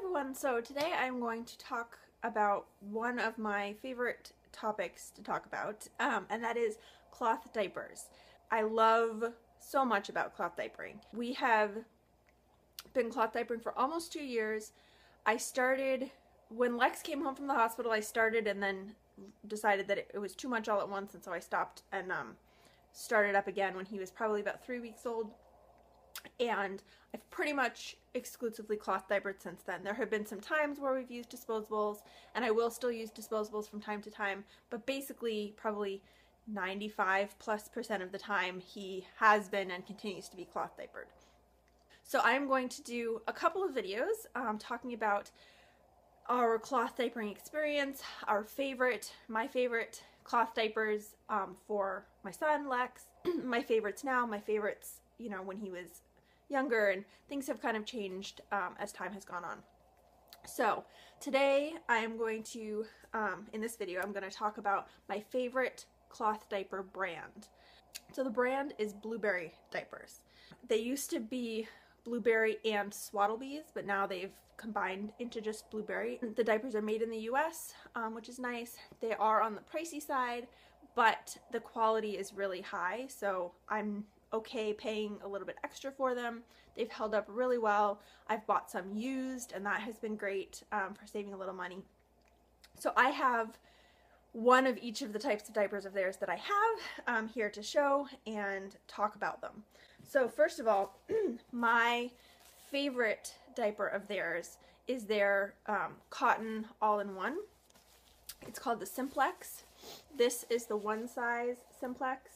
everyone, so today I'm going to talk about one of my favorite topics to talk about, and that is cloth diapers. I love so much about cloth diapering. We have been cloth diapering for almost 2 years. I started, when Lex came home from the hospital, I started and then decided that it was too much all at once, and so I stopped and started up again when he was probably about 3 weeks old. And I've pretty much exclusively cloth diapered since then. There have been some times where we've used disposables, and I will still use disposables from time to time, but basically probably 95+% of the time he has been and continues to be cloth diapered. So I'm going to do a couple of videos talking about our cloth diapering experience, my favorite cloth diapers for my son Lex, my favorites now, my favorites, you know, when he was younger, and things have kind of changed as time has gone on. So today I am going to, in this video, I'm going to talk about my favorite cloth diaper brand. So the brand is Blueberry Diapers. They used to be Blueberry and Swaddlebees, but now they've combined into just Blueberry. The diapers are made in the US, which is nice. They are on the pricey side, but the quality is really high, so I'm okay paying a little bit extra for them. They've held up really well. I've bought some used, and that has been great for saving a little money. So I have one of each of the types of diapers of theirs that I have here to show and talk about them. So first of all, my favorite diaper of theirs is their cotton all-in-one. It's called the Simplex. This is the one size Simplex.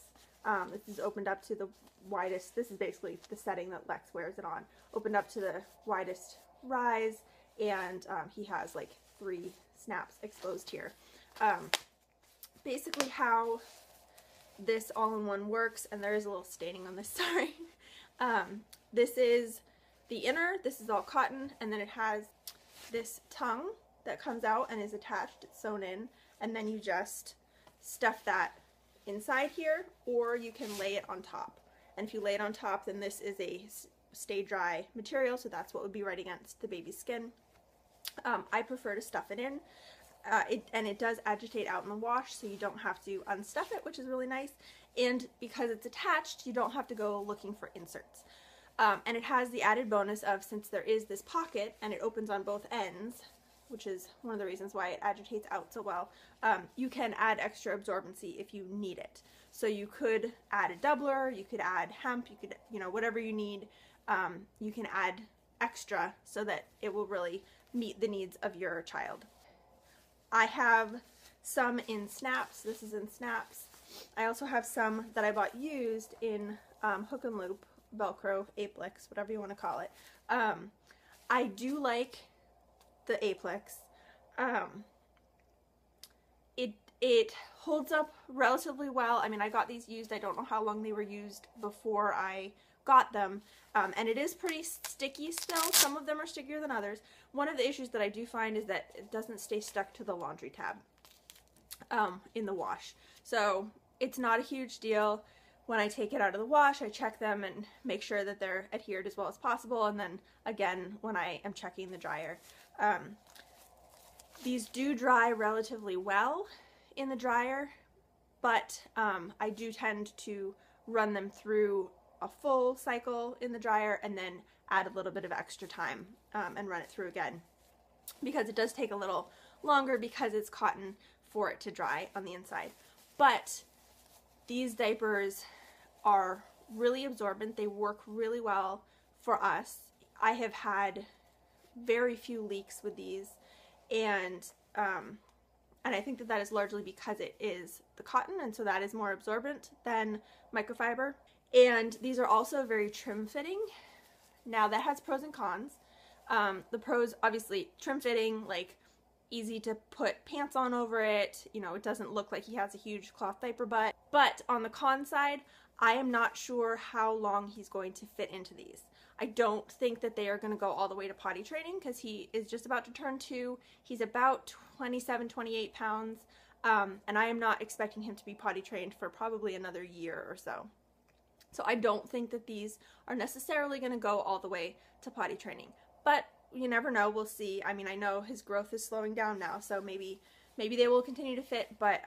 This is opened up to the widest, this is basically the setting that Lex wears it on, opened up to the widest rise, and he has like 3 snaps exposed here. Basically how this all-in-one works, and there is a little staining on this, sorry. This is the inner, this is all cotton, and then it has this tongue that comes out and is attached, it's sewn in, and then you just stuff that inside here, or you can lay it on top. And if you lay it on top, then this is a stay dry material, so that's what would be right against the baby's skin. I prefer to stuff it in, and it does agitate out in the wash, so you don't have to unstuff it, which is really nice. And because it's attached, you don't have to go looking for inserts. And it has the added bonus of, since there is this pocket and it opens on both ends, which is one of the reasons why it agitates out so well, you can add extra absorbency if you need it. So you could add a doubler, you could add hemp, you could, you know, whatever you need, you can add extra so that it will really meet the needs of your child. I have some in snaps. This is in snaps. I also have some that I bought used in hook and loop, Velcro, Simplex, whatever you want to call it. I do like the Simplex. It holds up relatively well. I mean, I got these used. I don't know how long they were used before I got them. And it is pretty sticky still. Some of them are stickier than others. One of the issues that I do find is that it doesn't stay stuck to the laundry tab in the wash. So it's not a huge deal. When I take it out of the wash, I check them and make sure that they're adhered as well as possible. And then again, when I am checking the dryer. These do dry relatively well in the dryer, but I do tend to run them through a full cycle in the dryer and then add a little bit of extra time and run it through again, because it does take a little longer because it's cotton for it to dry on the inside. But these diapers are really absorbent. They work really well for us. I have had very few leaks with these, and I think that that is largely because it is the cotton, and so that is more absorbent than microfiber. And these are also very trim fitting. Now that has pros and cons. The pros, obviously, trim fitting, like easy to put pants on over it, you know, it doesn't look like he has a huge cloth diaper butt. But on the con side, I am not sure how long he's going to fit into these. I don't think that they are going to go all the way to potty training, because he is just about to turn 2. He's about 27, 28 pounds, and I am not expecting him to be potty trained for probably another year or so. So I don't think that these are necessarily going to go all the way to potty training. But you never know. We'll see. I mean, I know his growth is slowing down now, so maybe they will continue to fit, but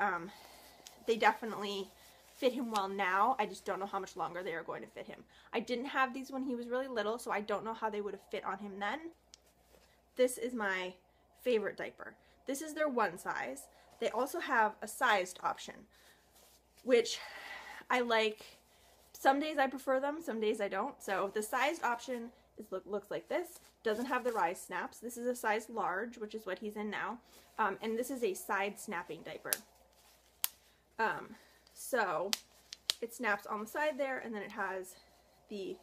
they definitely fit him well now. I just don't know how much longer they are going to fit him. I didn't have these when he was really little, so I don't know how they would have fit on him then. This is my favorite diaper. This is their one size. They also have a sized option, which I like. Some days I prefer them, some days I don't. So the sized option is looks like this. Doesn't have the rise snaps. This is a size large, which is what he's in now. And this is a side snapping diaper. So it snaps on the side there, and then it has the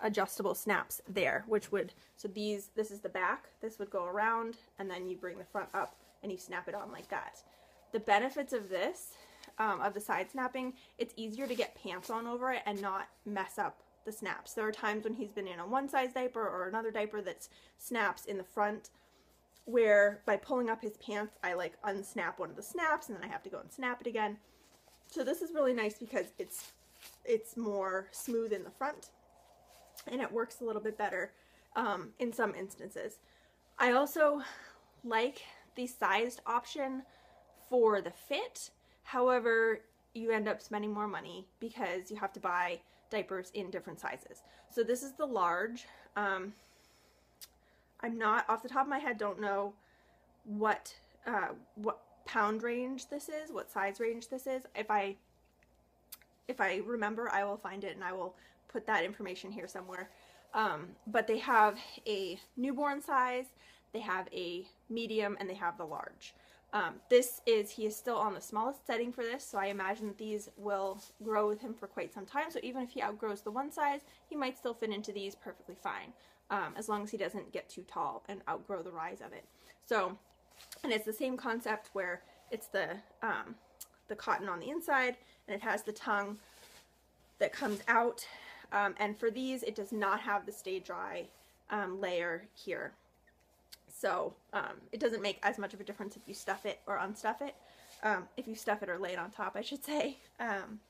adjustable snaps there, which would, so this is the back, this would go around, and then you bring the front up and you snap it on like that. The benefits of this, of the side snapping, it's easier to get pants on over it and not mess up the snaps. There are times when he's been in a one size diaper or another diaper that snaps in the front, where by pulling up his pants, I like unsnap one of the snaps and then I have to go and snap it again. So this is really nice because it's more smooth in the front and it works a little bit better in some instances. I also like the sized option for the fit. However, you end up spending more money because you have to buy diapers in different sizes. So this is the large. I'm not, off the top of my head, don't know what pound range this is, what size range this is. If I remember, I will find it and I will put that information here somewhere. But they have a newborn size, they have a medium, and they have the large. He is still on the smallest setting for this, so I imagine that these will grow with him for quite some time. So even if he outgrows the one size, he might still fit into these perfectly fine, as long as he doesn't get too tall and outgrow the rise of it. So, and it's the same concept where it's the cotton on the inside, and it has the tongue that comes out. And for these, it does not have the stay dry layer here. So it doesn't make as much of a difference if you stuff it or unstuff it. If you stuff it or lay it on top, I should say,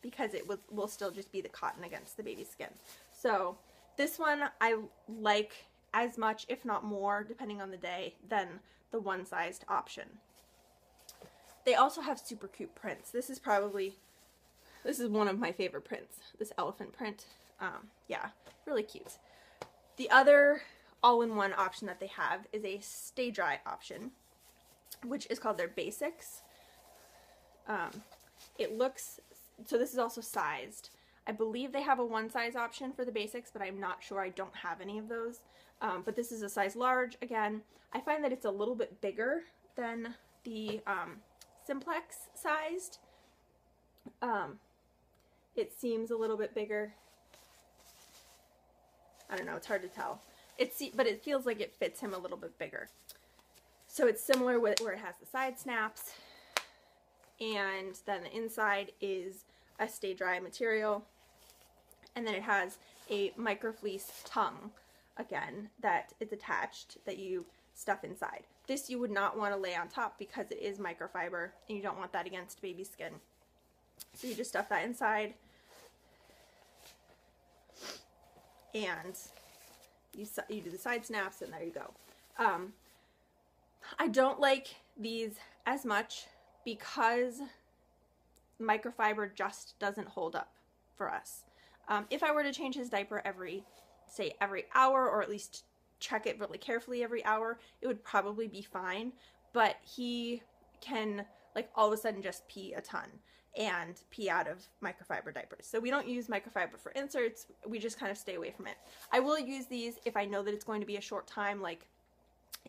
because it will still just be the cotton against the baby's skin. So this one I like as much, if not more, depending on the day, than the one-sized option. They also have super cute prints. This is one of my favorite prints, this elephant print. Yeah, really cute. The other all-in-one option that they have is a stay dry option, which is called their basics. So this is also sized. I believe they have a one size option for the basics, but I'm not sure. I don't have any of those. But this is a size large. Again, I find that it's a little bit bigger than the Simplex sized. It seems a little bit bigger. I don't know, it's hard to tell. But it feels like it fits him a little bit bigger. So it's similar where it has the side snaps, and then the inside is a stay dry material, and then it has a microfleece tongue, again, that is attached that you stuff inside. This you would not want to lay on top because it is microfiber, and you don't want that against baby skin. So you just stuff that inside, and you do the side snaps, and there you go. I don't like these as much because microfiber just doesn't hold up for us. If I were to change his diaper every hour, or at least check it really carefully every hour, it would probably be fine, but he can like all of a sudden just pee a ton and pee out of microfiber diapers. So we don't use microfiber for inserts, we just kind of stay away from it. I will use these if I know that it's going to be a short time, like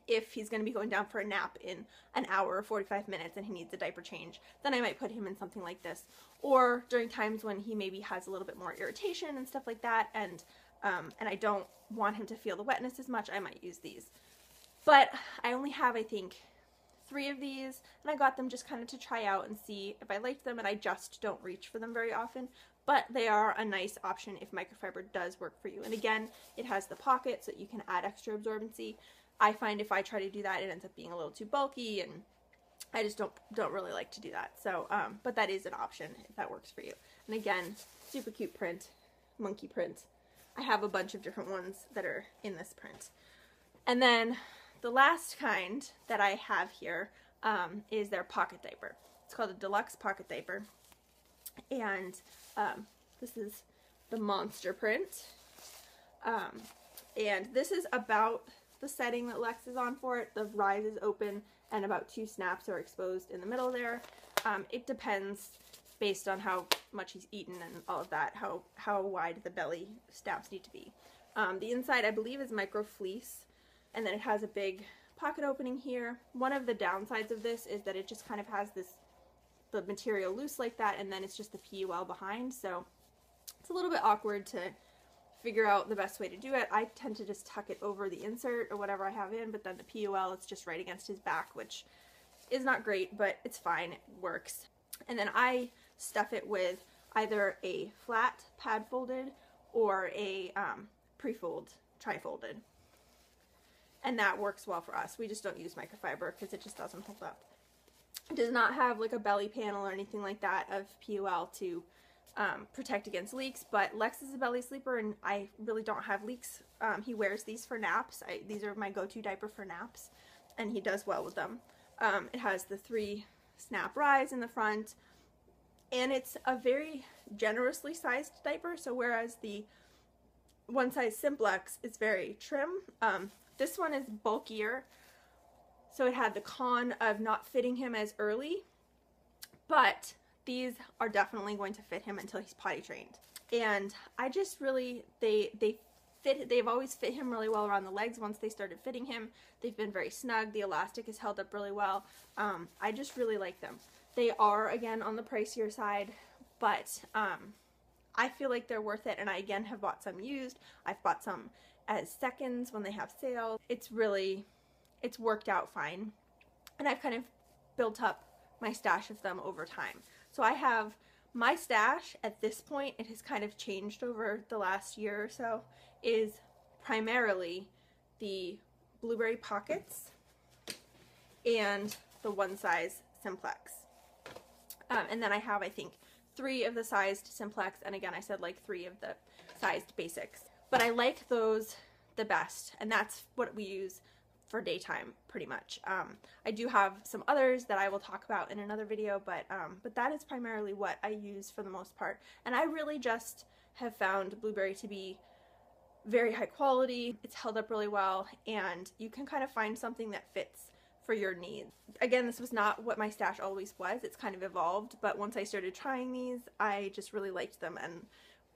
if he's going to be going down for a nap in an hour or 45 minutes and he needs a diaper change, then I might put him in something like this. Or during times when he maybe has a little bit more irritation and stuff like that, and I don't want him to feel the wetness as much, I might use these. But I only have, I think, 3 of these, and I got them just kind of to try out and see if I liked them, and I just don't reach for them very often. But they are a nice option if microfiber does work for you. And again, it has the pocket so you can add extra absorbency. I find if I try to do that, it ends up being a little too bulky, and I just don't really like to do that. So, but that is an option if that works for you. And again, super cute print, monkey print. I have a bunch of different ones that are in this print. And then the last kind that I have here is their pocket diaper. It's called a deluxe pocket diaper. And this is the monster print. And this is about the setting that Lex is on for it. The rise is open and about 2 snaps are exposed in the middle there. It depends based on how much he's eaten and all of that, how wide the belly snaps need to be. The inside, I believe, is micro fleece, and then it has a big pocket opening here. One of the downsides of this is that it just kind of has the material loose like that, and then it's just the PUL behind, so it's a little bit awkward to figure out the best way to do it. I tend to just tuck it over the insert or whatever I have in, but then the PUL, it's just right against his back, which is not great, but it's fine, it works. And then I stuff it with either a flat pad folded or a pre-fold, tri-folded. And that works well for us. We just don't use microfiber because it just doesn't hold up. It does not have like a belly panel or anything like that of PUL to protect against leaks, but Lex is a belly sleeper and I really don't have leaks. He wears these for naps. These are my go-to diaper for naps, and he does well with them. It has the 3 snap rise in the front, and it's a very generously sized diaper, so whereas the one size Simplex is very trim, this one is bulkier, so it had the con of not fitting him as early, but these are definitely going to fit him until he's potty trained. And I just really, they've always fit him really well around the legs. Once they started fitting him, they've been very snug. The elastic has held up really well. I just really like them. They are, again, on the pricier side, but I feel like they're worth it, and I, again, have bought some used. I've bought some as seconds when they have sales. It's worked out fine, and I've kind of built up my stash of them over time. So I have my stash at this point, it has kind of changed over the last year or so, is primarily the blueberry pockets and the one size Simplex. And then I have, I think, 3 of the sized Simplex, and again, I said like 3 of the sized basics. But I like those the best, and that's what we use for daytime, pretty much. I do have some others that I will talk about in another video, but that is primarily what I use for the most part. And I really just have found blueberry to be very high quality. It's held up really well, and you can kind of find something that fits for your needs. Again, this was not what my stash always was. It's kind of evolved, but once I started trying these, I just really liked them and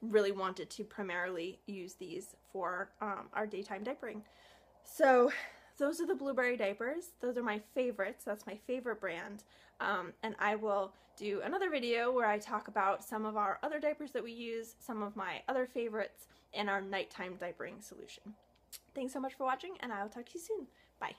really wanted to primarily use these for our daytime diapering. So those are the blueberry diapers. Those are my favorites. That's my favorite brand. And I will do another video where I talk about some of our other diapers that we use, some of my other favorites, and our nighttime diapering solution. Thanks so much for watching, and I will talk to you soon. Bye.